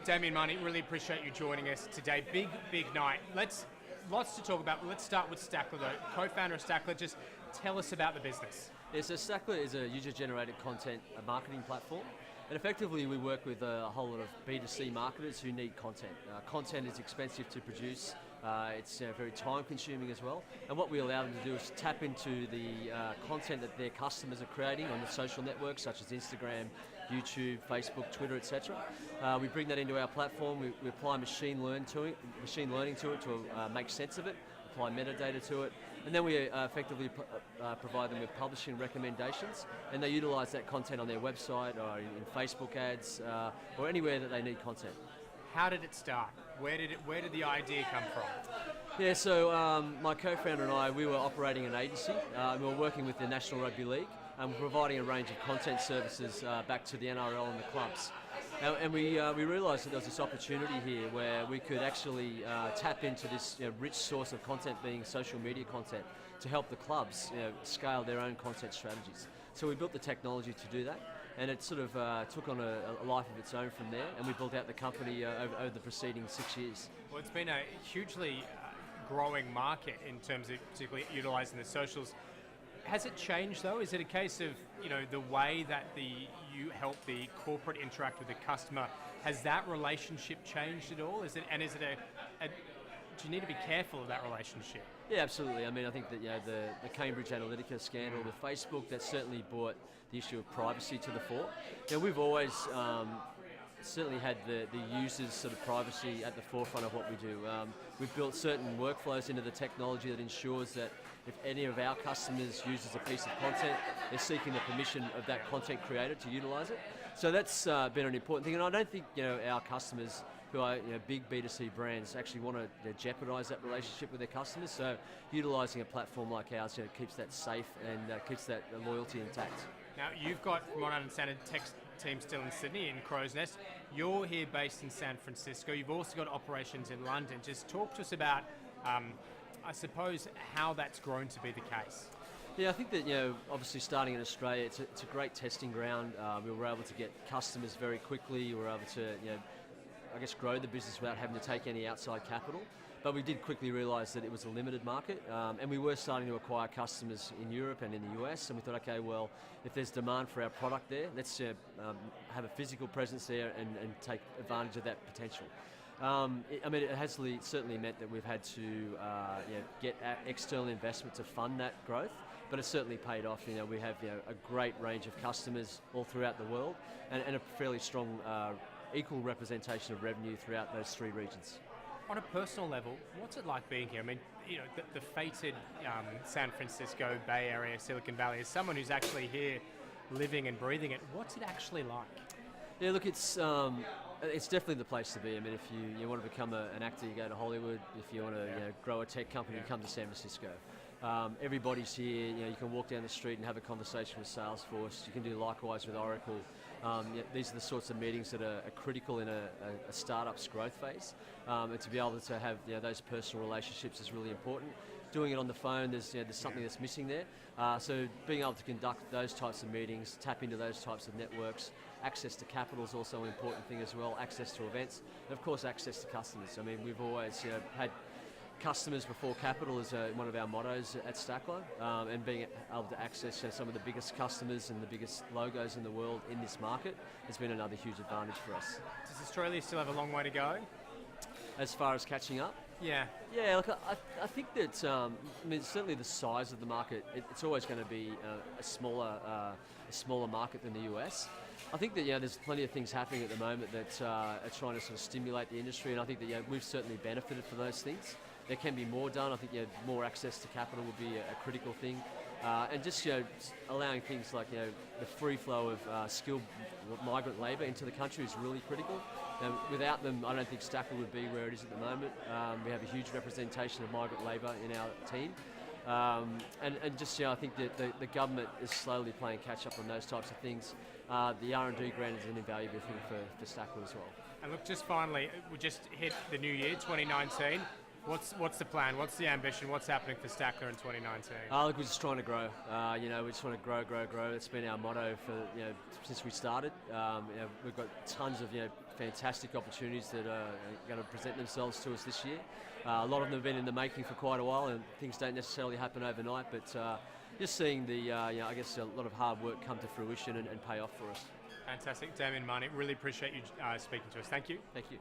Damien Mahoney, really appreciate you joining us today. Big night. Lots to talk about. Let's start with Stackla, though. Co-founder of Stackla, just tell us about the business. Yeah, so Stackla is a user-generated content marketing platform, and effectively we work with a whole lot of B2C marketers who need content. Content is expensive to produce, it's very time-consuming as well, and what we allow them to do is tap into the content that their customers are creating on the social networks such as Instagram, YouTube, Facebook, Twitter, etc. We bring that into our platform, we apply machine learning to it to make sense of it, apply metadata to it, and then we effectively provide them with publishing recommendations, and they utilise that content on their website or in Facebook ads or anywhere that they need content. How did it start? Where did the idea come from? Yeah, so my co-founder and I, we were operating an agency. We were working with the National Rugby League and providing a range of content services back to the NRL and the clubs. And we realised that there was this opportunity here where we could actually tap into this rich source of content, being social media content, to help the clubs scale their own content strategies. So we built the technology to do that, and it sort of took on a life of its own from there, and we built out the company over the preceding 6 years. Well, it's been a hugely growing market in terms of particularly utilising the socials. Has it changed though? Is it a case of the way that you help the corporate interact with the customer? Has that relationship changed at all? Do you need to be careful of that relationship? Yeah, absolutely. I mean, I think that the Cambridge Analytica scandal with Facebook, that certainly brought the issue of privacy to the fore. We've always certainly had the users' sort of privacy at the forefront of what we do. We've built certain workflows into the technology that ensures that if any of our customers uses a piece of content, they're seeking the permission of that content creator to utilise it. So that's been an important thing, and I don't think our customers, who are big B2C brands, actually want to jeopardise that relationship with their customers. So utilising a platform like ours keeps that safe and keeps that loyalty intact. Now you've got, from what I understand, a tech team still in Sydney, in Crow's Nest. You're here based in San Francisco. You've also got operations in London. Just talk to us about, I suppose, how that's grown to be the case. Yeah, I think that obviously starting in Australia, it's a great testing ground. We were able to get customers very quickly. We were able to grow the business without having to take any outside capital. But we did quickly realise that it was a limited market, and we were starting to acquire customers in Europe and in the US, and we thought, okay, well, if there's demand for our product there, let's have a physical presence there and take advantage of that potential. It has certainly meant that we've had to get external investment to fund that growth, but it's certainly paid off. We have a great range of customers all throughout the world, and a fairly strong equal representation of revenue throughout those three regions. On a personal level, what's it like being here? I mean, the fated San Francisco Bay Area, Silicon Valley, as someone who's actually here living and breathing it, what's it actually like? Yeah, look, it's definitely the place to be. I mean, if you want to become an actor, you go to Hollywood. If you want to grow a tech company, you come to San Francisco. Everybody's here. You can walk down the street and have a conversation with Salesforce. You can do likewise with Oracle. These are the sorts of meetings that are critical in a startup's growth phase. And to be able to have those personal relationships is really important. Doing it on the phone, there's something that's missing there. So being able to conduct those types of meetings, tap into those types of networks, access to capital is also an important thing as well. Access to events, and of course access to customers. I mean, we've always had customers before capital is one of our mottos at Stackla, and being able to access some of the biggest customers and the biggest logos in the world in this market has been another huge advantage for us. Does Australia still have a long way to go? As far as catching up? Yeah. Yeah, look, I think that, certainly the size of the market, it's always going to be a smaller market than the US. I think that there's plenty of things happening at the moment that are trying to sort of stimulate the industry, and I think that we've certainly benefited from those things. There can be more done. I think more access to capital would be a critical thing, and just allowing things like the free flow of skilled migrant labour into the country is really critical. Without them, I don't think Stackla would be where it is at the moment. We have a huge representation of migrant labour in our team. I think that the government is slowly playing catch up on those types of things. The R&D grant is an invaluable thing for Stackla as well. And look, just finally, we just hit the new year, 2019. What's the plan? What's the ambition? What's happening for Stackla in 2019? Look, we're just trying to grow. We just want to grow. It's been our motto for since we started. We've got tons of fantastic opportunities that are going to present themselves to us this year. A lot of them have been in the making for quite a while, and things don't necessarily happen overnight. But just seeing I guess a lot of hard work come to fruition and pay off for us. Fantastic, Damien Mahoney. Really appreciate you speaking to us. Thank you. Thank you.